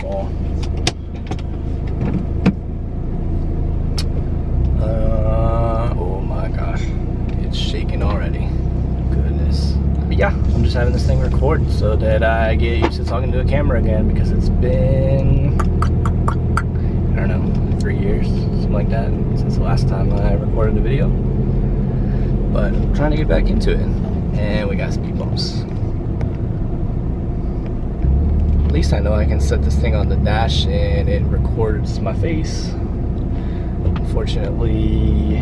fall. Oh my gosh, it's shaking already. Goodness. But yeah, I'm just having this thing record so that I get used to talking to a camera again, because it's been, I don't know, 3 years, something like that, since the last time I recorded a video. But I'm trying to get back into it, and we got speed bumps. At least I know I can set this thing on the dash and it records my face. Unfortunately,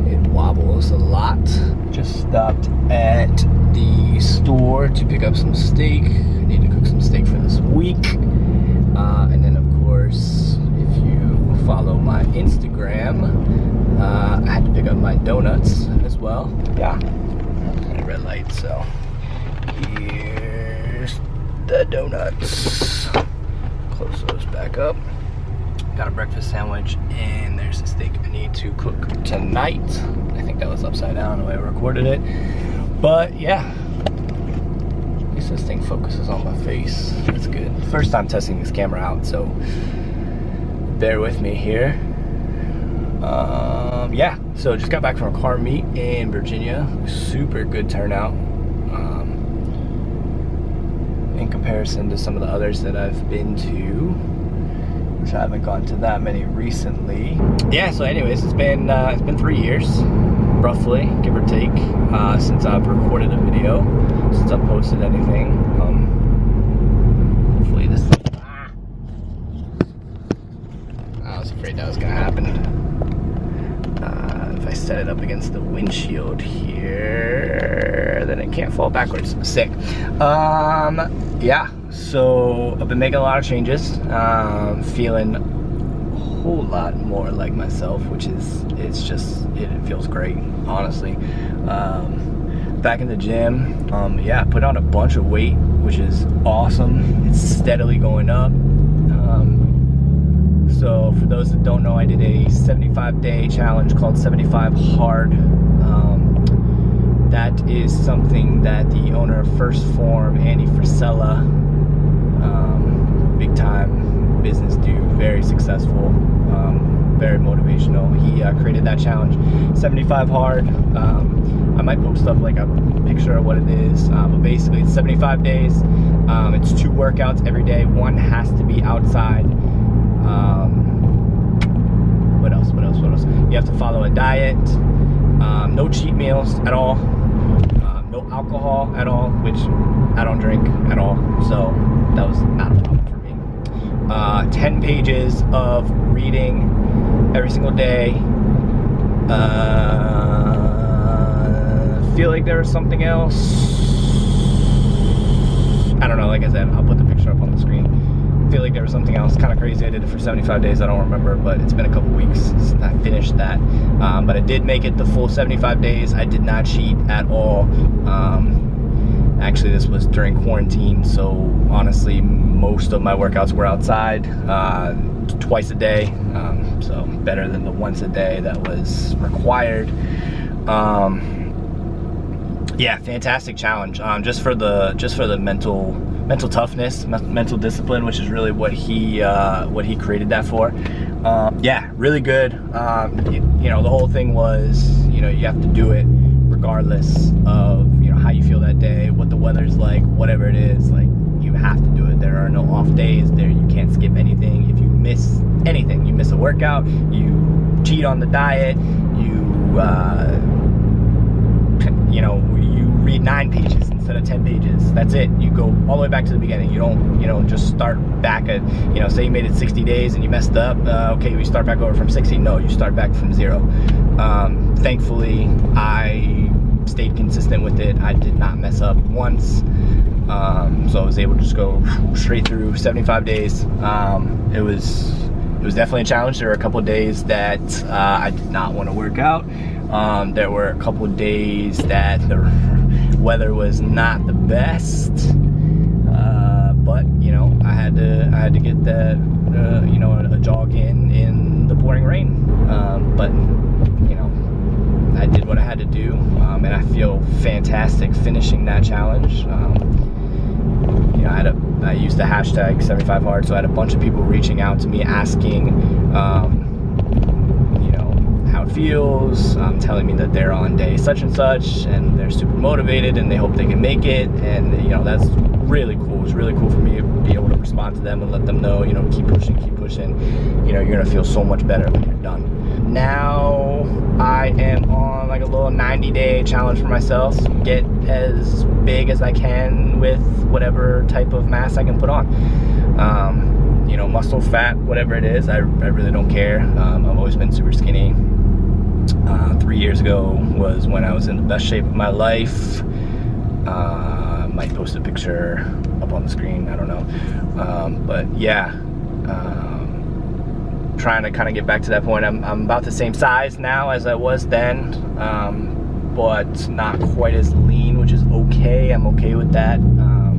it wobbles a lot. Just stopped at the store to pick up some steak. I need to cook some steak for this week. And then of course, if you follow my Instagram, I had to pick up my donuts as well. Yeah, red light, so here's the donuts. Close those back up. Got a breakfast sandwich, and there's the steak I need to cook tonight. I think that was upside down the way I recorded it. But yeah, at least this thing focuses on my face. That's good. First time testing this camera out, so bear with me here. Yeah, so just got back from a car meet in Virginia. Super good turnout. In comparison to some of the others that I've been to, which I haven't gone to that many recently. Yeah, so anyways, it's been 3 years, roughly, give or take, since I've recorded a video, since I've posted anything. Hopefully this thing, I was afraid that was gonna happen. If I set it up against the windshield here, then it can't fall backwards. Sick. Yeah, so I've been making a lot of changes, feeling a whole lot more like myself, which is, it feels great, honestly. Back in the gym, yeah, put on a bunch of weight, which is awesome. It's steadily going up. So for those that don't know, I did a 75-day challenge called 75 Hard. That is something that the owner of First Form, Andy Frisella, big time business dude, very successful, very motivational. He created that challenge, 75 Hard. I might post up like a picture of what it is, but basically it's 75 days. It's 2 workouts every day. One has to be outside. What else? You have to follow a diet. No cheat meals at all. No alcohol at all, which I don't drink at all, so that was not a problem for me. 10 pages of reading every single day. Feel like there was something else. I don't know, like I said, I'll put the picture up on the screen. Feel like there was something else kind of crazy. I did it for 75 days. I don't remember, but it's been a couple weeks since I finished that. But I did make it the full 75 days. I did not cheat at all. Actually, this was during quarantine, so honestly, most of my workouts were outside, twice a day. So better than the once a day that was required. Yeah, fantastic challenge. Just for the mental toughness, mental discipline, which is really what he created that for. Yeah, really good. You know, the whole thing was, you know, you have to do it regardless of, you know, how you feel that day, what the weather's like, whatever it is. Like, you have to do it. There are no off days. You can't skip anything. If you miss anything, you miss a workout, you cheat on the diet, you know, you read 9 pages instead of 10 pages. That's it. You go all the way back to the beginning. You don't just start back at, you know, say you made it 60 days and you messed up. Okay, we start back over from 60. No, you start back from 0. Thankfully, I stayed consistent with it. I did not mess up once. So I was able to just go straight through 75 days. It was definitely a challenge. There were a couple of days that I did not want to work out. There were a couple of days that the weather was not the best, but you know, I had to get that you know, a jog in the pouring rain. But you know, I did what I had to do, and I feel fantastic finishing that challenge. You you know, I used the hashtag 75hard, so I had a bunch of people reaching out to me asking, you know, how it feels, telling me that they're on day such and such, and they're super motivated, and they hope they can make it, and, you know, that's really cool. It's really cool for me to be able to respond to them and let them know, you know, keep pushing, you know, you're gonna feel so much better when you're done. Now I am on like a little 90-day challenge for myself, get as big as I can with whatever type of mass I can put on. You know, muscle, fat, whatever it is, I really don't care. I've always been super skinny. 3 years ago was when I was in the best shape of my life. Might post a picture up on the screen, I don't know. But yeah, trying to kind of get back to that point. I'm about the same size now as I was then, but not quite as lean, which is okay. I'm okay with that. I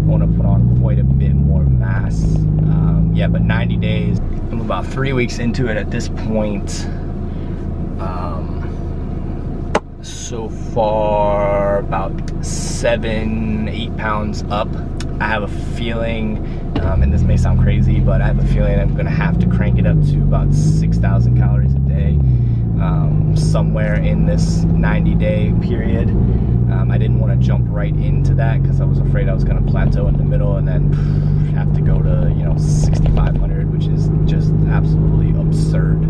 want to put on quite a bit more mass. Yeah, but 90 days. I'm about 3 weeks into it at this point. So far, about 7-8 pounds up. I have a feeling, and this may sound crazy, but I have a feeling I'm gonna have to crank it up to about 6,000 calories a day, somewhere in this 90-day period. I didn't want to jump right into that because I was afraid I was gonna plateau in the middle and then have to go to, you know, 6,500, which is just absolutely absurd.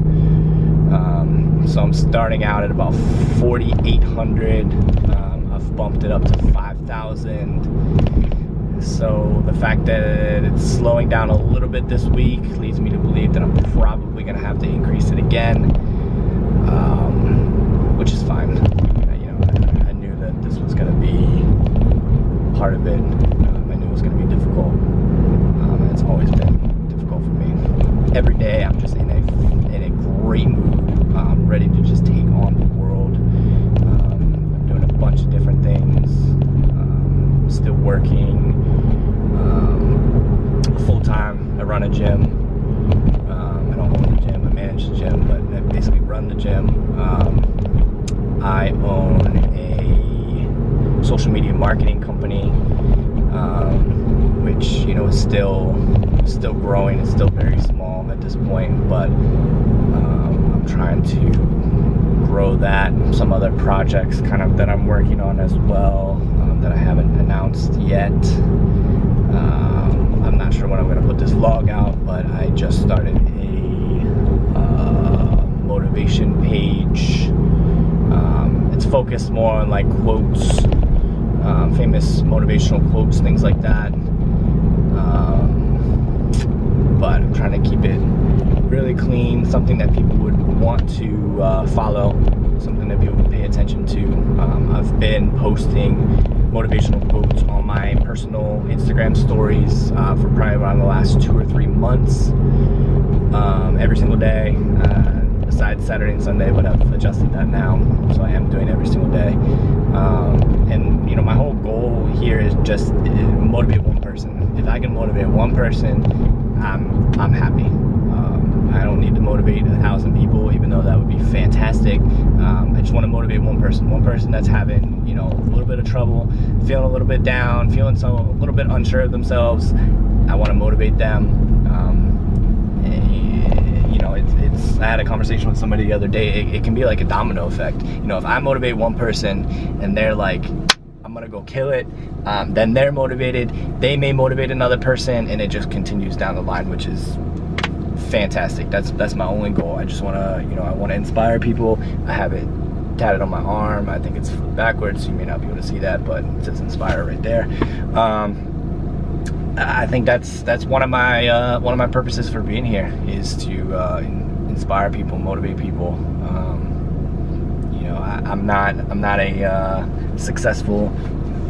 So I'm starting out at about 4,800. I've bumped it up to 5,000. So the fact that it's slowing down a little bit this week leads me to believe that I'm probably going to have to increase it again, which is fine. You know, I knew that this was going to be part of it. I knew it was going to be difficult. And it's always been difficult for me. Every day I'm just in a great mood. Ready to just take on the world. I'm doing a bunch of different things. Still working full-time. I run a gym. I don't own the gym, I manage the gym, but I basically run the gym. I own a social media marketing company, which, you know, is still growing. It's still very small at this point, but I'm trying to grow that. Some other projects kind of that I'm working on as well, that I haven't announced yet. I'm not sure when I'm going to put this vlog out, but I just started a motivation page. It's focused more on like quotes, famous motivational quotes, things like that. But I'm trying to keep it really clean, something that people would want to follow, something that people would pay attention to. I've been posting motivational quotes on my personal Instagram stories for probably around the last 2 or 3 months, every single day, besides Saturday and Sunday, but I've adjusted that now, so I am doing every single day. And you know, my whole goal here is just motivate one person. If I can motivate one person, I'm happy. I don't need to motivate 1,000 people, even though that would be fantastic. I just want to motivate one person that's having, you know, a little bit of trouble, feeling a little bit down, feeling a little bit unsure of themselves. I want to motivate them. You know, I had a conversation with somebody the other day. It can be like a domino effect. You know, if I motivate one person and they're like, I'm gonna go kill it, then they're motivated, they may motivate another person, and it just continues down the line, which is fantastic. That's my only goal. I just want to, you know, I want to inspire people. I have it tatted on my arm. I think it's backwards, so you may not be able to see that, but it says inspire right there. I think that's one of my purposes for being here, is to inspire people, motivate people. You know, I'm not a successful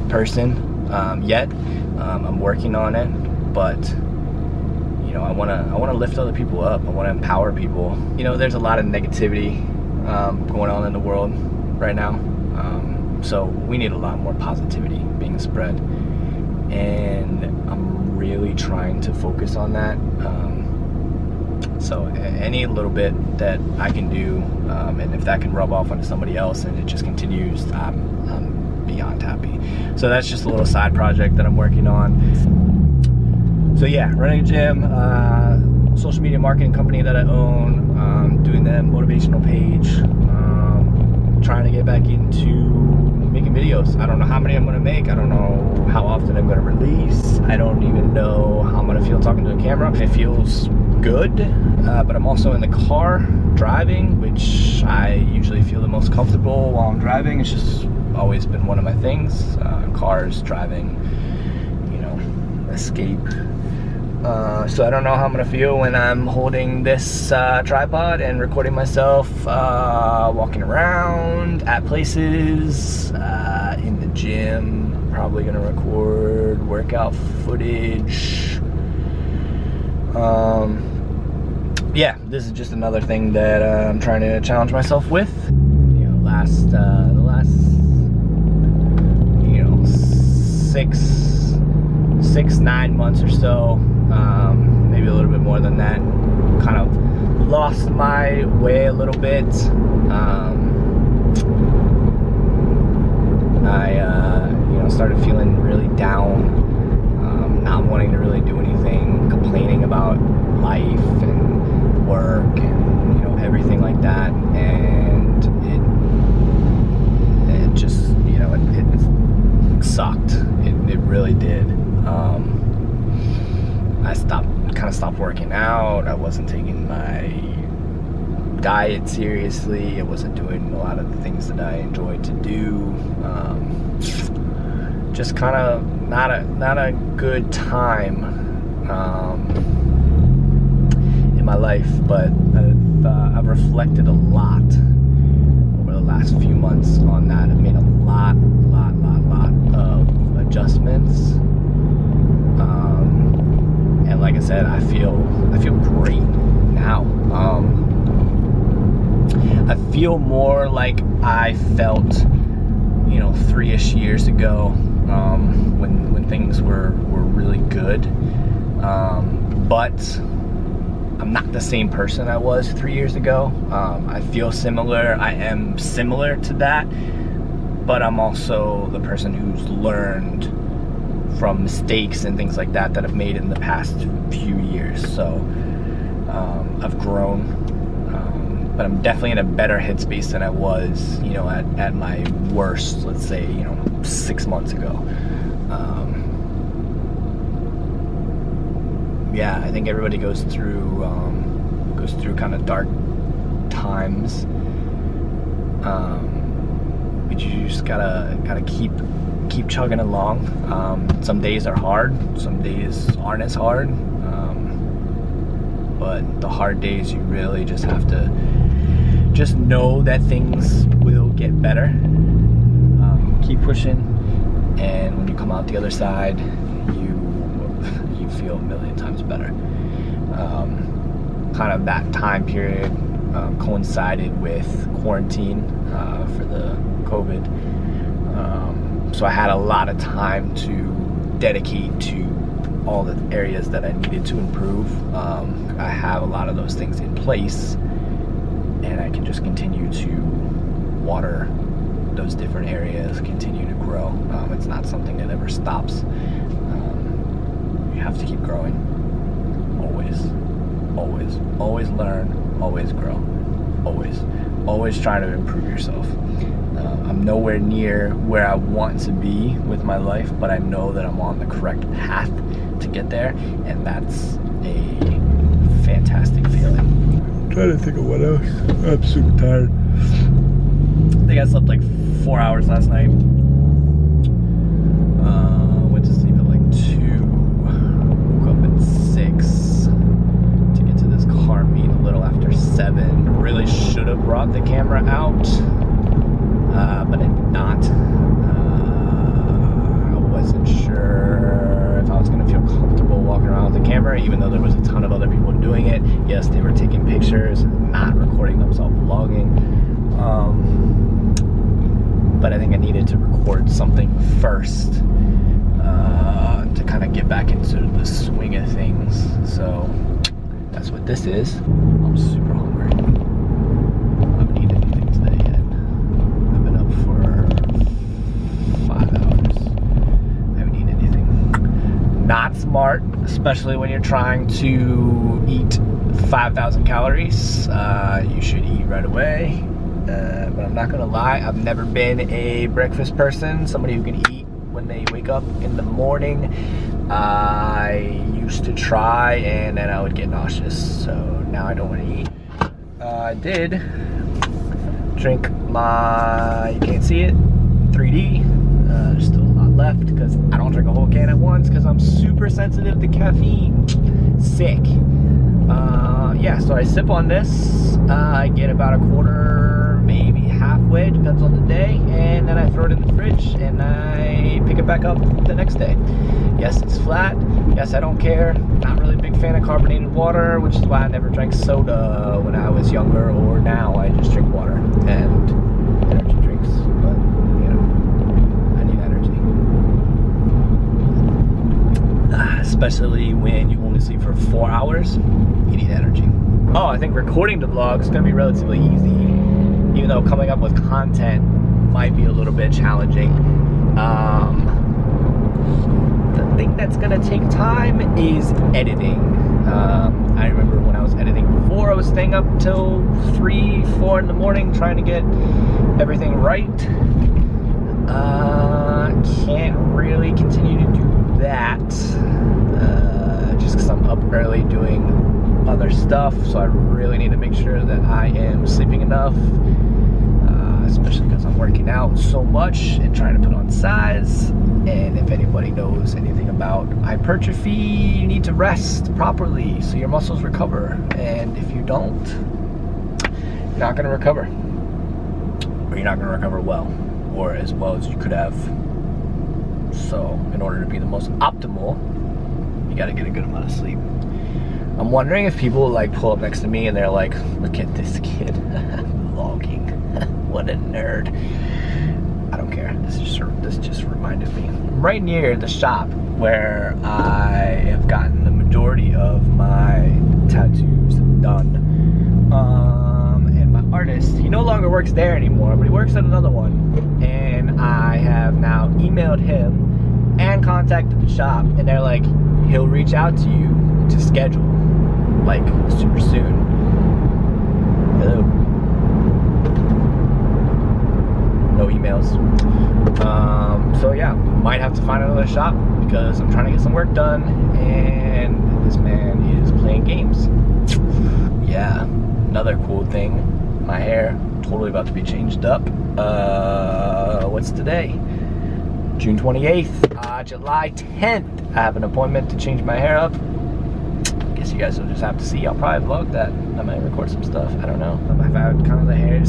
person yet. I'm working on it, but you know, I want to lift other people up. I want to empower people. You know, there's a lot of negativity going on in the world right now. So we need a lot more positivity being spread, and I'm really trying to focus on that. So any little bit that I can do, and if that can rub off onto somebody else and it just continues, I'm beyond happy. So that's just a little side project that I'm working on. So yeah, running a gym, social media marketing company that I own, doing that motivational page, trying to get back into making videos. I don't know how many I'm gonna make. I don't know how often I'm gonna release. I don't even know how I'm gonna feel talking to a camera. It feels good, but I'm also in the car driving, which I usually feel the most comfortable while I'm driving. It's just always been one of my things. Cars, driving, you know, escape. So I don't know how I'm gonna feel when I'm holding this tripod and recording myself walking around at places, in the gym. I'm probably gonna record workout footage. Yeah, this is just another thing that I'm trying to challenge myself with. You know, the last, you know, 9 months or so, maybe a little bit more than that, kind of lost my way a little bit. I you know, started feeling really down, not wanting to really do anything, complaining about life and work and, you know, everything like that, and it just, you know, it sucked. It really did. I kind of stopped working out. I wasn't taking my diet seriously. I wasn't doing a lot of the things that I enjoyed to do. Just kind of not a good time in my life. But I've reflected a lot over the last few months on that. I've made a lot of adjustments. And like I said, I feel great now. I feel more like I felt, you know, 3-ish years ago, when things were really good. But I'm not the same person I was 3 years ago. I feel similar. I am similar to that, but I'm also the person who's learned from mistakes and things like that I've made in the past few years. So I've grown, but I'm definitely in a better headspace than I was, you know, at my worst, let's say, you know, 6 months ago. Yeah, I think everybody goes through kind of dark times, but you just gotta keep chugging along. Some days are hard, some days aren't as hard, but the hard days, you really just have to just know that things will get better. Keep pushing, and when you come out the other side, you feel a million times better. Kind of that time period coincided with quarantine for the COVID. So I had a lot of time to dedicate to all the areas that I needed to improve. I have a lot of those things in place, and I can just continue to water those different areas, continue to grow. It's not something that ever stops. You have to keep growing. Always learn, always grow. Always try to improve yourself. I'm nowhere near where I want to be with my life, but I know that I'm on the correct path to get there, and that's a fantastic feeling. I'm trying to think of what else. I'm super tired. I think I slept like 4 hours last night. Went to sleep at like 2. Woke up at 6 to get to this car meet a little after 7. Really should have brought the camera out, but I did not. I wasn't sure if I was going to feel comfortable walking around with the camera, even though there was a ton of other people doing it. Yes, they were taking pictures, not recording themselves vlogging. But I think I needed to record something first to kind of get back into the swing of things. So that's what this is. I'm super hungry. I haven't eaten anything today yet. I've been up for 5 hours. I haven't eaten anything. Not smart, especially when you're trying to eat 5,000 calories. You should eat right away. But I'm not gonna lie, I've never been a breakfast person, somebody who can eat when they wake up in the morning. I used to try and then I would get nauseous, so now I don't want to eat. I did drink my, you can't see it, 3D. There's still a lot left because I don't drink a whole can at once because I'm super sensitive to caffeine. Sick. Yeah, so I sip on this. I get about a quarter, maybe halfway, depends on the day, and then I throw it in the fridge and I pick it back up the next day. Yes, it's flat. Yes, I don't care. Not really a big fan of carbonated water, which is why I never drank soda when I was younger, or now I just drink water and energy drinks. But, you know, I need energy. Especially when you only sleep for 4 hours, you need energy. Oh, I think recording the vlog is going to be relatively easy, even though coming up with content might be a little bit challenging. The thing that's gonna take time is editing. I remember when I was editing before, I was staying up till 3, 4 in the morning trying to get everything right. Can't really continue to do that just because I'm up early doing other stuff, so I really need to make sure that I am sleeping enough, especially because I'm working out so much and trying to put on size. And if anybody knows anything about hypertrophy, you need to rest properly so your muscles recover. And if you don't, you're not going to recover. Or you're not going to recover well, or as well as you could have. So in order to be the most optimal, you got to get a good amount of sleep. I'm wondering if people like pull up next to me and they're like, look at this kid vlogging. What a nerd. I don't care. This just reminded me. I'm right near the shop where I have gotten the majority of my tattoos done. And my artist, he no longer works there anymore, but he works at another one. And I have now emailed him and contacted the shop, and they're like, he'll reach out to you to schedule, like, super soon. Hello. No emails. So yeah, might have to find another shop because I'm trying to get some work done and this man is playing games. Yeah, another cool thing, my hair totally about to be changed up. What's today? June 28th, July 10th, I have an appointment to change my hair up. I guess you guys will just have to see. I'll probably vlog that. I might record some stuff. I don't know. I've had kind of the hair,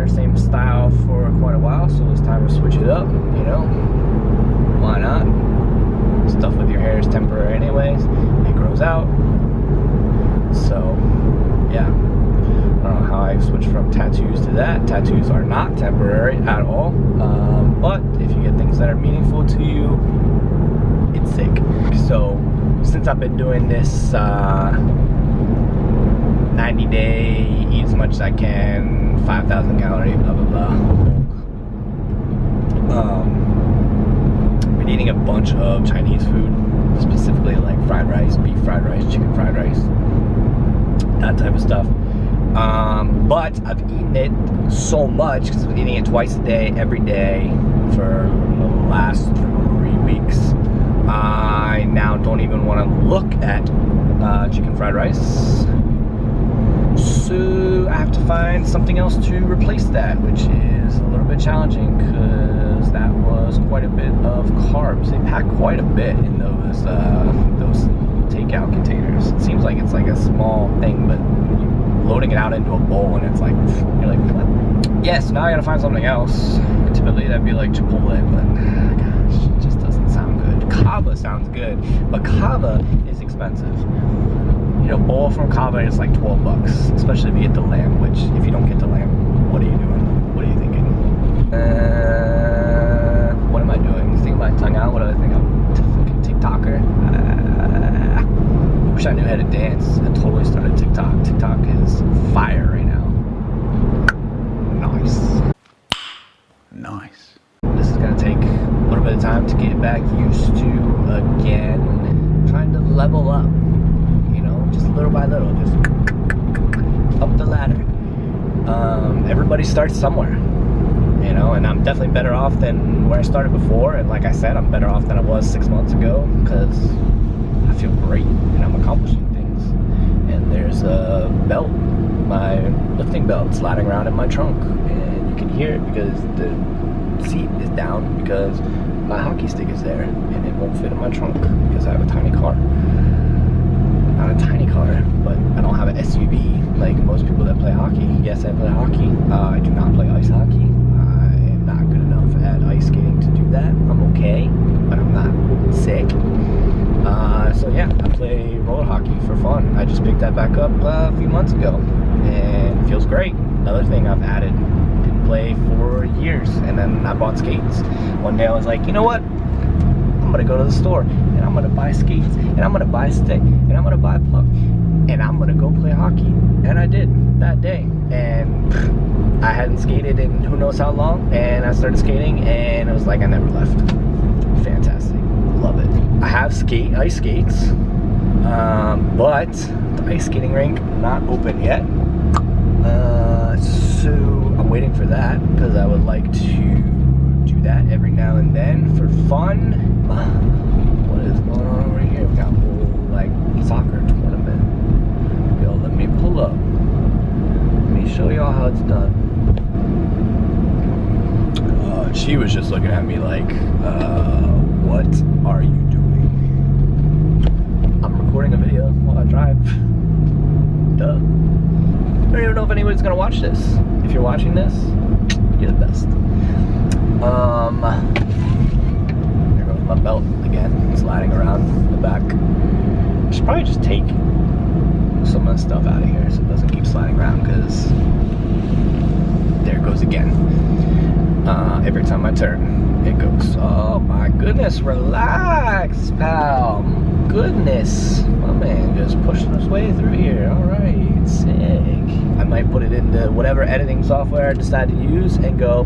same style for quite a while, so it's time to switch it up, you know? Why not? Stuff with your hair is temporary anyways. It grows out. So, yeah. I don't know how I switched from tattoos to that. Tattoos are not temporary at all. But if you get things that are meaningful to you, it's sick. So, since I've been doing this 90-day, eat as much as I can, 5,000 calorie, blah, blah, blah. Been eating a bunch of Chinese food, specifically like fried rice, beef fried rice, chicken fried rice, that type of stuff. But I've eaten it so much because I've been eating it twice a day, every day for the last 3 weeks. I now don't even want to look at chicken fried rice. So I have to find something else to replace that, which is a little bit challenging because that was quite a bit of carbs. They pack quite a bit in those takeout containers. It seems like it's like a small thing, but you're loading it out into a bowl and it's like, you're like, what? Yes, now I gotta find something else. Typically that'd be like Chipotle, but gosh, it just doesn't sound good. Kava sounds good, but Kava is expensive. You know, bowl from Kava is like $12, especially if you get the lamb, which if you don't get the lamb, what are you doing? What are you thinking? What am I doing? Sticking my tongue out? What do I think? I'm a fucking TikToker. I wish I knew how to dance. I totally started TikTok. TikTok is fire right now. Nice. Nice. This is gonna take a little bit of time to get back used to again. I'm trying to level up, you know, just little by little, just up the ladder. Everybody starts somewhere, you know, and I'm definitely better off than where I started before. And like I said, I'm better off than I was 6 months ago because I feel great and I'm accomplishing things. And there's a belt, my lifting belt, sliding around in my trunk, and you can hear it because the seat is down because my hockey stick is there and it won't fit in my trunk because I have a tiny car. Not a tiny car, but I don't have an SUV like most people that play hockey. Yes, I play hockey. I do not play ice hockey. I am not good enough at ice skating to do that. I'm okay, but I'm not sick. So yeah, I play roller hockey for fun. I just picked that back up a few months ago and it feels great. Another thing I've added, didn't play for years, and then I bought skates. One day I was like, you know what? I'm gonna go to the store and I'm gonna buy skates and I'm gonna buy a stick and I'm gonna buy a puck and I'm gonna go play hockey. And I did that day, and I hadn't skated in who knows how long, and I started skating and it was like I never left. Fantastic, love it. I have ice skates, but the ice skating rink not open yet, so I'm waiting for that because I would like to do that every now and then for fun. What is going on over here? We got a whole like soccer tournament. Yo, let me pull up. Let me show y'all how it's done. She was just looking at me like, what are you doing? I'm recording a video while I drive. Duh. I don't even know if anybody's gonna watch this. If you're watching this, you're the best. There goes my belt again, sliding around the back. I should probably just take some of the stuff out of here so it doesn't keep sliding around, because there it goes again. Every time I turn, it goes. Oh my goodness, relax, pal. Goodness, my man just pushing his way through here. All right, sick. I might put it into whatever editing software I decide to use and go,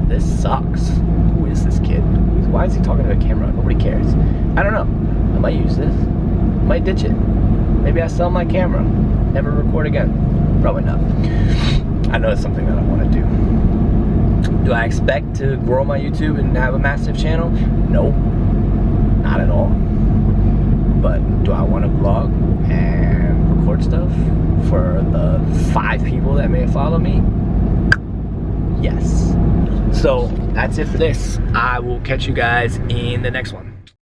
this sucks. Who is this kid? Why is he talking to a camera? Nobody cares. I don't know. I might use this. I might ditch it. Maybe I sell my camera. Never record again. Probably not. I know it's something that I want to do. Do I expect to grow my YouTube and have a massive channel? No. Not at all. But do I want to vlog and record stuff for the 5 people that may follow me? Yes. So that's it for this. I will catch you guys in the next one.